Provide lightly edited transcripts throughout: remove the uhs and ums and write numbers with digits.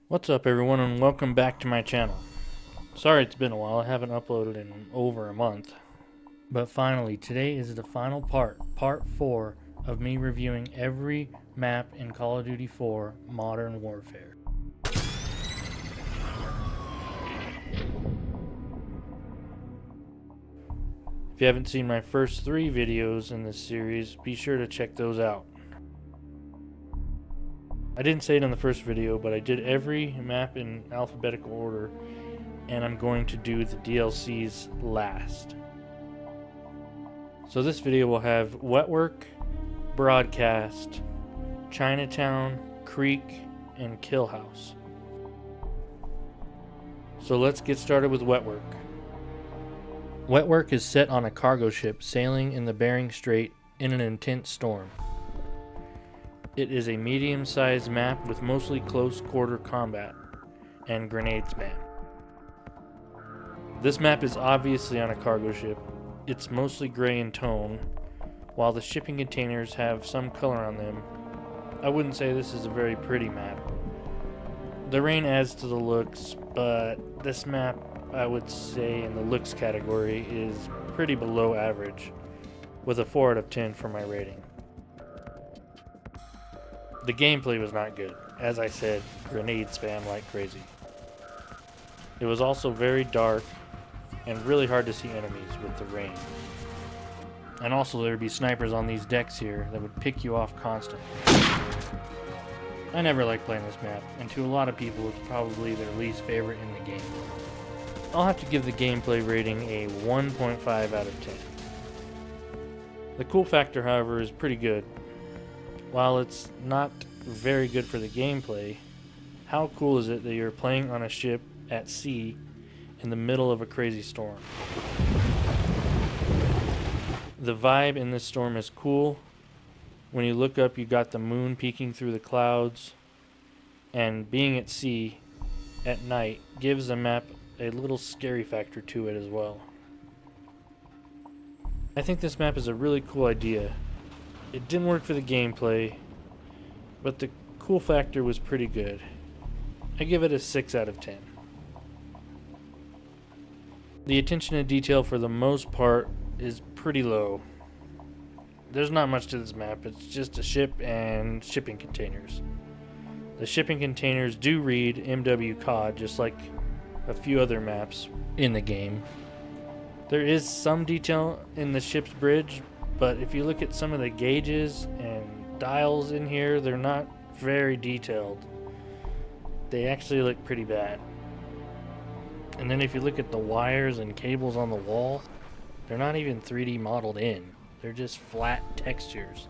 What's up everyone and welcome back to my channel. Sorry it's been a while, I haven't uploaded in over a month. But finally, today is the final part 4 of me reviewing every map in Call of Duty 4 Modern Warfare. If you haven't seen my first 3 videos in this series, be sure to check those out. I didn't say it in the first video, but I did every map in alphabetical order, and I'm going to do the DLCs last. So this video will have Wetwork, Broadcast, Chinatown, Creek, and Killhouse. So let's get started with Wetwork. Wetwork is set on a cargo ship sailing in the Bering Strait in an intense storm. It is a medium-sized map with mostly close-quarter combat and grenade spam. This map is obviously on a cargo ship. It's mostly gray in tone, while the shipping containers have some color on them. I wouldn't say this is a very pretty map. The rain adds to the looks, but this map, I would say in the looks category, is pretty below average, with a 4 out of 10 for my rating. The gameplay was not good. As I said, grenade spam like crazy. It was also very dark and really hard to see enemies with the rain. And also there would be snipers on these decks here that would pick you off constantly. I never liked playing this map, and to a lot of people it's probably their least favorite in the game. I'll have to give the gameplay rating a 1.5 out of 10. The cool factor, however, is pretty good. While it's not very good for the gameplay, how cool is it that you're playing on a ship at sea in the middle of a crazy storm? The vibe in this storm is cool. When you look up, you got the moon peeking through the clouds, and being at sea at night gives the map a little scary factor to it as well. I think this map is a really cool idea. It didn't work for the gameplay, but the cool factor was pretty good. I give it a 6 out of 10. The attention to detail for the most part is pretty low. There's not much to this map, it's just a ship and shipping containers. The shipping containers do read MW COD just like a few other maps in the game. There is some detail in the ship's bridge, but if you look at some of the gauges and dials in here, they're not very detailed. They actually look pretty bad. And then if you look at the wires and cables on the wall, they're not even 3D modeled in. They're just flat textures.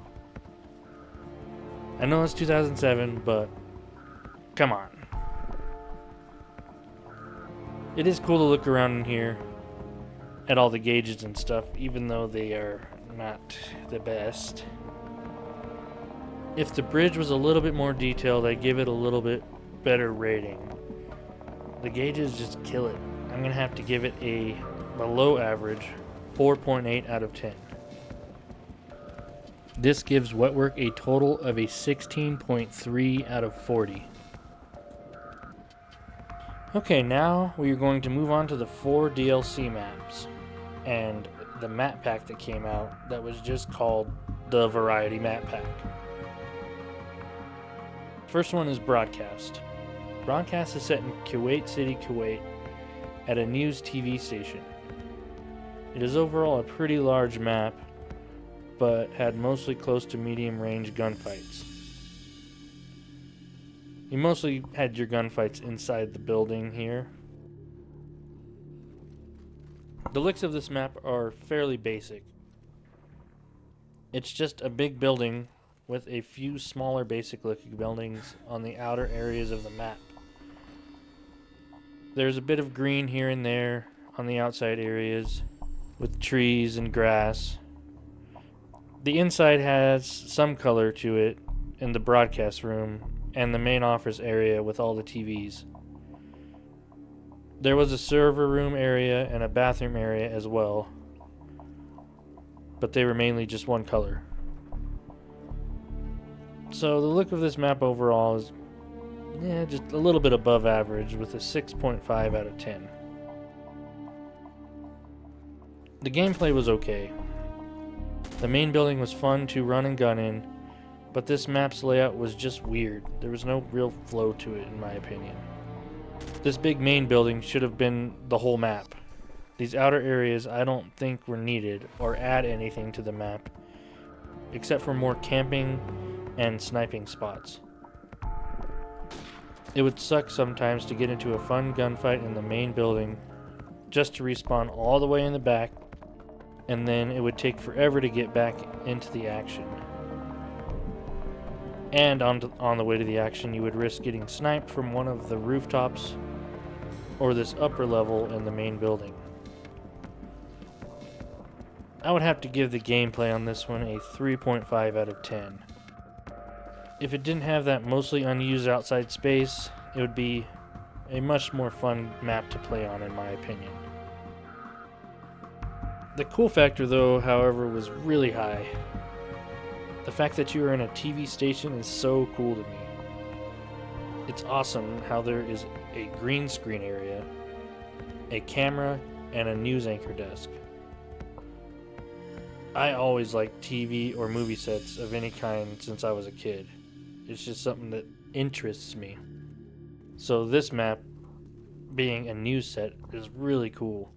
I know it's 2007, but come on. It is cool to look around in here at all the gauges and stuff, even though they are not the best. If the bridge was a little bit more detailed, I'd give it a little bit better rating. The gauges just kill it. I'm gonna have to give it a below average 4.8 out of 10. This gives Wetwork a total of a 16.3 out of 40. Okay, now we are going to move on to the 4 DLC maps and the map pack that came out that was just called the Variety Map Pack. First one is Broadcast. Broadcast is set in Kuwait City, Kuwait, at a news TV station. It is overall a pretty large map, but had mostly close to medium range gunfights. You mostly had your gunfights inside the building here. The looks of this map are fairly basic. It's just a big building with a few smaller basic looking buildings on the outer areas of the map. There's a bit of green here and there on the outside areas with trees and grass. The inside has some color to it in the broadcast room and the main office area with all the TVs. There was a server room area and a bathroom area as well, but they were mainly just one color. So the look of this map overall is Yeah, just a little bit above average with a 6.5 out of 10. The gameplay was okay. The main building was fun to run and gun in, but this map's layout was just weird. There was no real flow to it, in my opinion. This big main building should have been the whole map. These outer areas I don't think were needed or add anything to the map, except for more camping and sniping spots. It would suck sometimes to get into a fun gunfight in the main building just to respawn all the way in the back, and then it would take forever to get back into the action. And on the way to the action, you would risk getting sniped from one of the rooftops or this upper level in the main building. I would have to give the gameplay on this one a 3.5 out of 10. If it didn't have that mostly unused outside space, it would be a much more fun map to play on, in my opinion. The cool factor, though, however, was really high. The fact that you are in a TV station is so cool to me. It's awesome how there is a green screen area, a camera, and a news anchor desk. I always liked TV or movie sets of any kind since I was a kid. It's just something that interests me. So this map, being a news set, is really cool.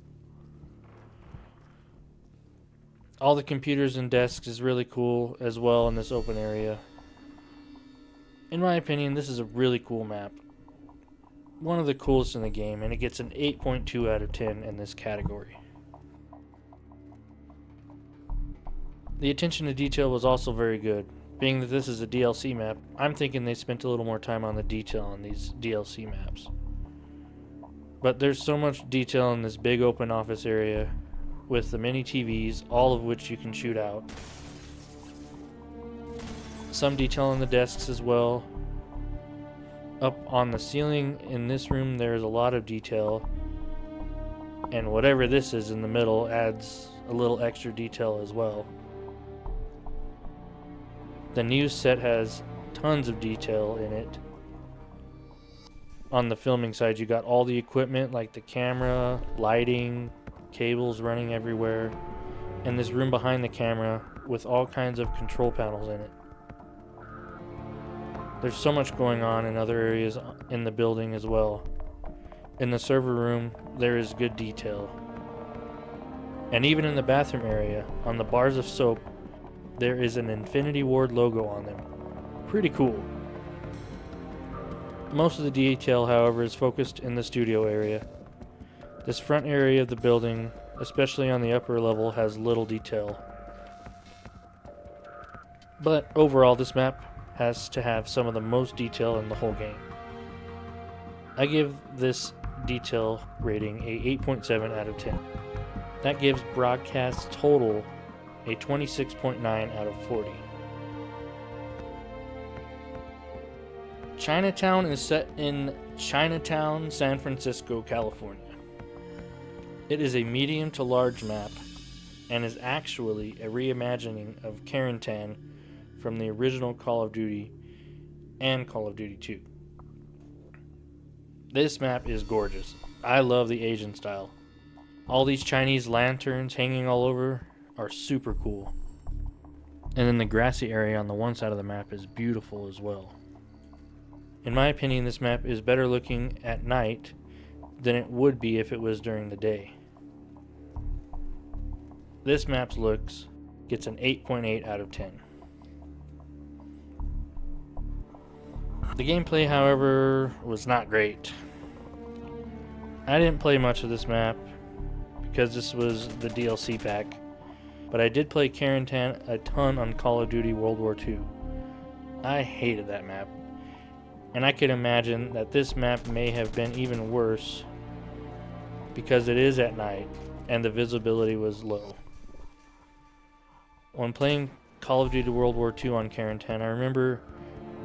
All the computers and desks is really cool as well in this open area. In my opinion, this is a really cool map. One of the coolest in the game, and it gets an 8.2 out of 10 in this category. The attention to detail was also very good. Being that this is a DLC map, I'm thinking they spent a little more time on the detail on these DLC maps. But there's so much detail in this big open office area with the many TVs, all of which you can shoot out. Some detail on the desks as well. Up on the ceiling in this room there's a lot of detail, and whatever this is in the middle adds a little extra detail as well. The news set has tons of detail in it. On the filming side, you got all the equipment like the camera, lighting, cables running everywhere, and this room behind the camera with all kinds of control panels in it. There's so much going on in other areas in the building as well. In the server room, there is good detail. And even in the bathroom area, on the bars of soap, there is an Infinity Ward logo on them. Pretty cool. Most of the detail, however, is focused in the studio area. This front area of the building, especially on the upper level, has little detail. But overall, this map has to have some of the most detail in the whole game. I give this detail rating a 8.7 out of 10. That gives broadcast total a 26.9 out of 40. Chinatown is set in Chinatown, San Francisco, California. It is a medium to large map and is actually a reimagining of Chinatown from the original Call of Duty and Call of Duty 2. This map is gorgeous. I love the Asian style. All these Chinese lanterns hanging all over are super cool. And then the grassy area on the one side of the map is beautiful as well. In my opinion, this map is better looking at night than it would be if it was during the day. This map's looks gets an 8.8 out of 10. The gameplay, however, was not great. I didn't play much of this map because this was the DLC pack, but I did play Chinatown a ton on Call of Duty World War II. I hated that map, and I could imagine that this map may have been even worse because it is at night and the visibility was low. When playing Call of Duty World War II on Chinatown, I remember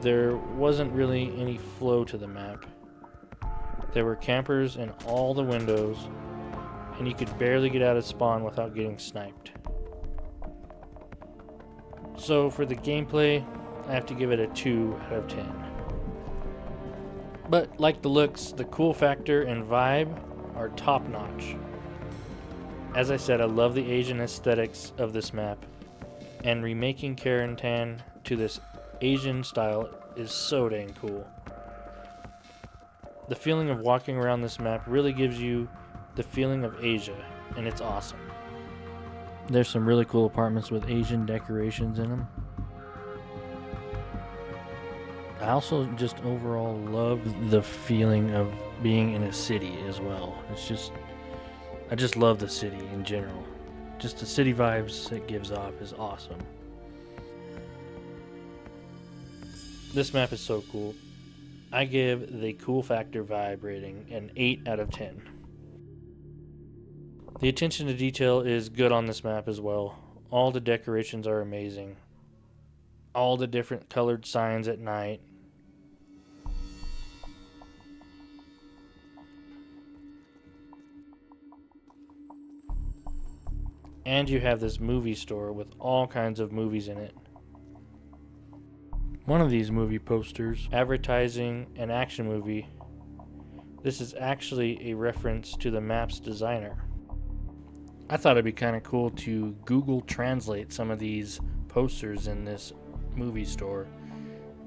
there wasn't really any flow to the map. There were campers in all the windows, and you could barely get out of spawn without getting sniped. So for the gameplay, I have to give it a 2 out of 10. But like the looks, the cool factor and vibe are top notch. As I said, I love the Asian aesthetics of this map, and remaking Chinatown to this Asian style is so dang cool. The feeling of walking around this map really gives you the feeling of Asia, and it's awesome. There's some really cool apartments with Asian decorations in them. I also just overall love the feeling of being in a city as well. I just love the city in general. Just the city vibes it gives off is awesome. This map is so cool. I give the cool factor vibe rating an 8 out of 10. The attention to detail is good on this map as well. All the decorations are amazing. All the different colored signs at night. And you have this movie store with all kinds of movies in it. One of these movie posters advertising an action movie. This is actually a reference to the map's designer. I thought it'd be kind of cool to Google Translate some of these posters in this movie store.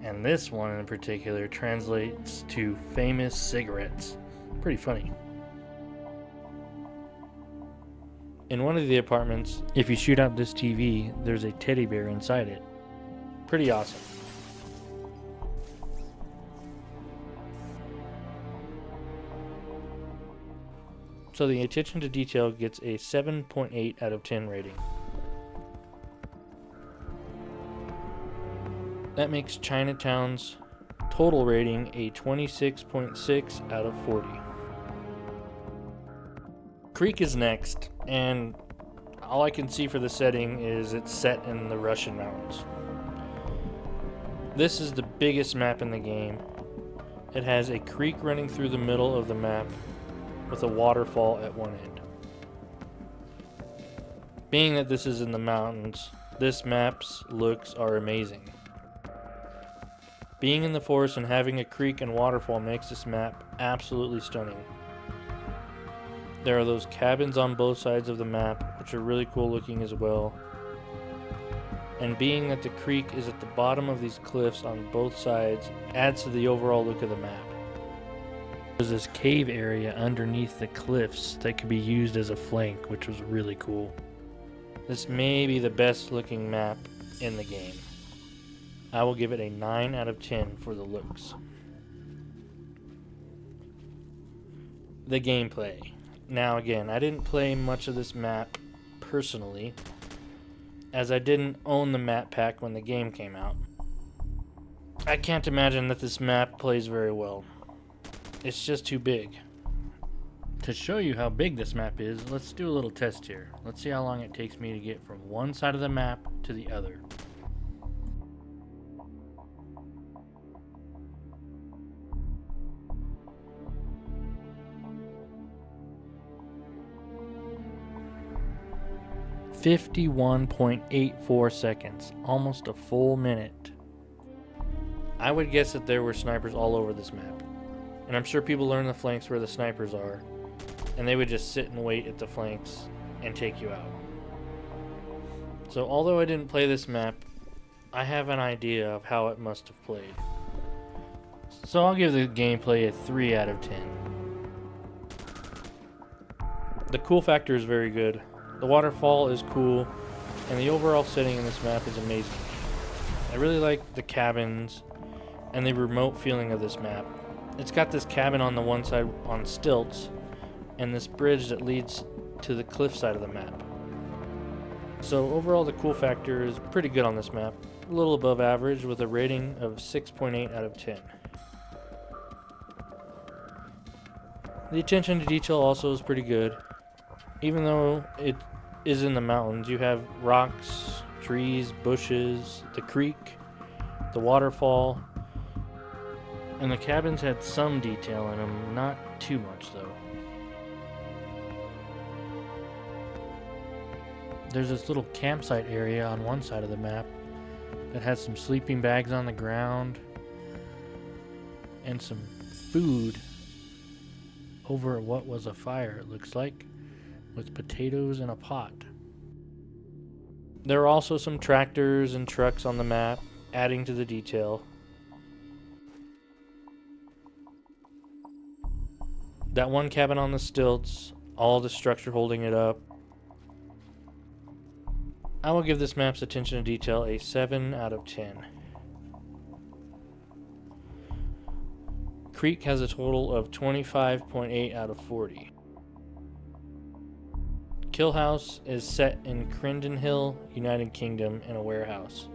And this one in particular translates to famous cigarettes. Pretty funny. In one of the apartments, if you shoot out this TV, there's a teddy bear inside it. Pretty awesome. So the attention to detail gets a 7.8 out of 10 rating. That makes Chinatown's total rating a 26.6 out of 40. Creek is next, and all I can see for the setting is it's set in the Russian mountains. This is the biggest map in the game. It has a creek running through the middle of the map with a waterfall at one end. Being that this is in the mountains, this map's looks are amazing. Being in the forest and having a creek and waterfall makes this map absolutely stunning. There are those cabins on both sides of the map, which are really cool looking as well. And being that the creek is at the bottom of these cliffs on both sides adds to the overall look of the map. There's this cave area underneath the cliffs that could be used as a flank, which was really cool. This may be the best looking map in the game. I will give it a 9 out of 10 for the looks. The gameplay. Now again, I didn't play much of this map personally, as I didn't own the map pack when the game came out. I can't imagine that this map plays very well. It's just too big. To show you how big this map is, let's do a little test here. Let's see how long it takes me to get from one side of the map to the other. "51.84 seconds, almost a full minute." I would guess that there were snipers all over this map. And I'm sure people learn the flanks where the snipers are, and they would just sit and wait at the flanks and take you out. So although I didn't play this map, I have an idea of how it must have played. So I'll give the gameplay a 3 out of 10. The cool factor is very good. The waterfall is cool, and the overall setting in this map is amazing. I really like the cabins and the remote feeling of this map. It's got this cabin on the one side on stilts, and this bridge that leads to the cliff side of the map. So overall the cool factor is pretty good on this map, a little above average with a rating of 6.8 out of 10. The attention to detail also is pretty good. Even though it is in the mountains, you have rocks, trees, bushes, the creek, the waterfall, and the cabins had some detail in them, not too much though. There's this little campsite area on one side of the map that has some sleeping bags on the ground and some food over what was a fire, it looks like, with potatoes in a pot. There are also some tractors and trucks on the map, adding to the detail. That one cabin on the stilts, all the structure holding it up. I will give this map's attention to detail a 7 out of 10. Creek has a total of 25.8 out of 40. Killhouse is set in Crendon Hill, United Kingdom, in a warehouse.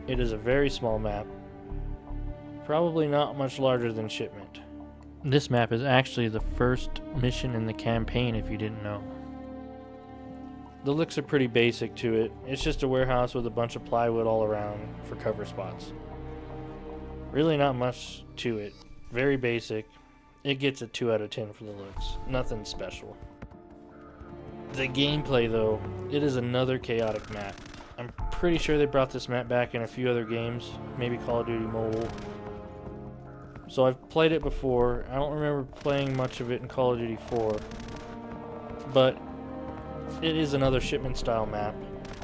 It is a very small map, probably not much larger than Shipment. This map is actually the first mission in the campaign, if you didn't know. The looks are pretty basic to it. It's just a warehouse with a bunch of plywood all around for cover spots. Really not much to it. Very basic. It gets a 2 out of 10 for the looks. Nothing special. The gameplay though, it is another chaotic map. I'm pretty sure they brought this map back in a few other games, maybe Call of Duty Mobile. So I've played it before. I don't remember playing much of it in Call of Duty 4, but it is another Shipment style map,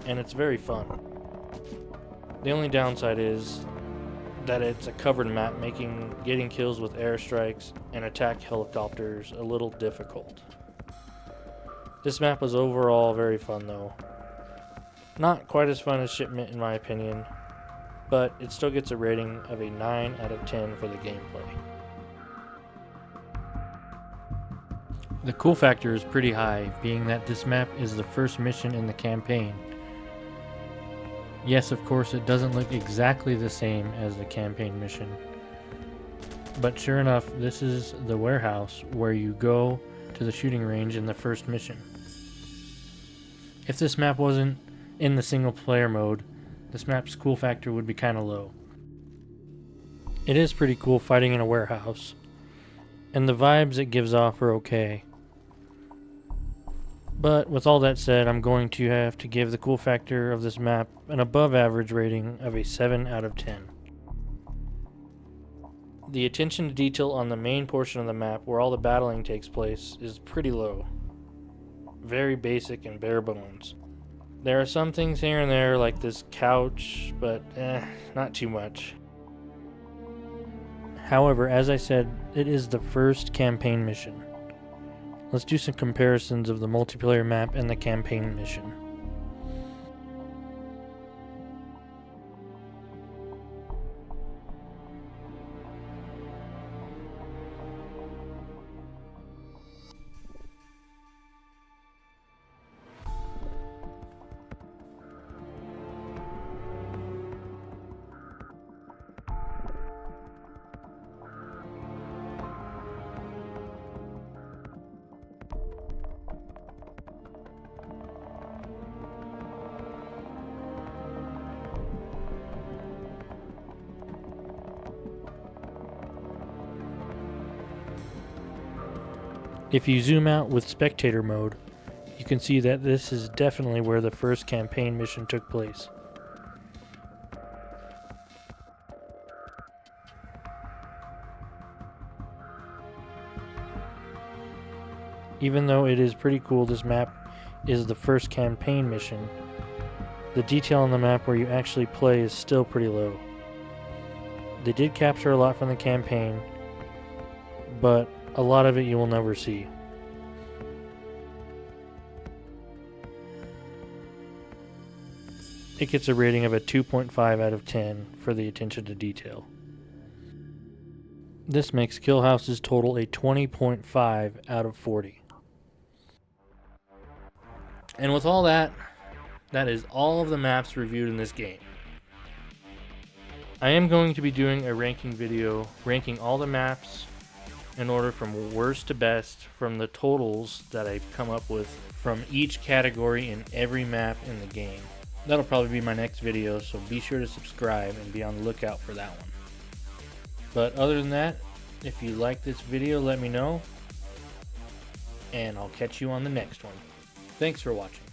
and it's very fun. The only downside is that it's a covered map, making getting kills with airstrikes and attack helicopters a little difficult. This map was overall very fun though. Not quite as fun as Shipment in my opinion, but it still gets a rating of a 9 out of 10 for the gameplay. The cool factor is pretty high, being that this map is the first mission in the campaign. Yes, of course, it doesn't look exactly the same as the campaign mission, but sure enough, this is the warehouse where you go to the shooting range in the first mission. If this map wasn't in the single player mode, this map's cool factor would be kinda low. It is pretty cool fighting in a warehouse, and the vibes it gives off are okay. But with all that said, I'm going to have to give the cool factor of this map an above average rating of a 7 out of 10. The attention to detail on the main portion of the map where all the battling takes place is pretty low. Very basic and bare bones. There are some things here and there like this couch, but not too much. However, as I said, it is the first campaign mission. Let's do some comparisons of the multiplayer map and the campaign mission. If you zoom out with spectator mode, you can see that this is definitely where the first campaign mission took place. Even though it is pretty cool this map is the first campaign mission, the detail on the map where you actually play is still pretty low. They did capture a lot from the campaign, but a lot of it you will never see. It gets a rating of a 2.5 out of 10 for the attention to detail. This makes Killhouse's total a 20.5 out of 40. And with all that, that is all of the maps reviewed in this game. I am going to be doing a ranking video ranking all the maps in order from worst to best from the totals that I've come up with from each category in every map in the game. That'll probably be my next video, so be sure to subscribe and be on the lookout for that one. But other than that, if you like this video, let me know, and I'll catch you on the next one. Thanks for watching.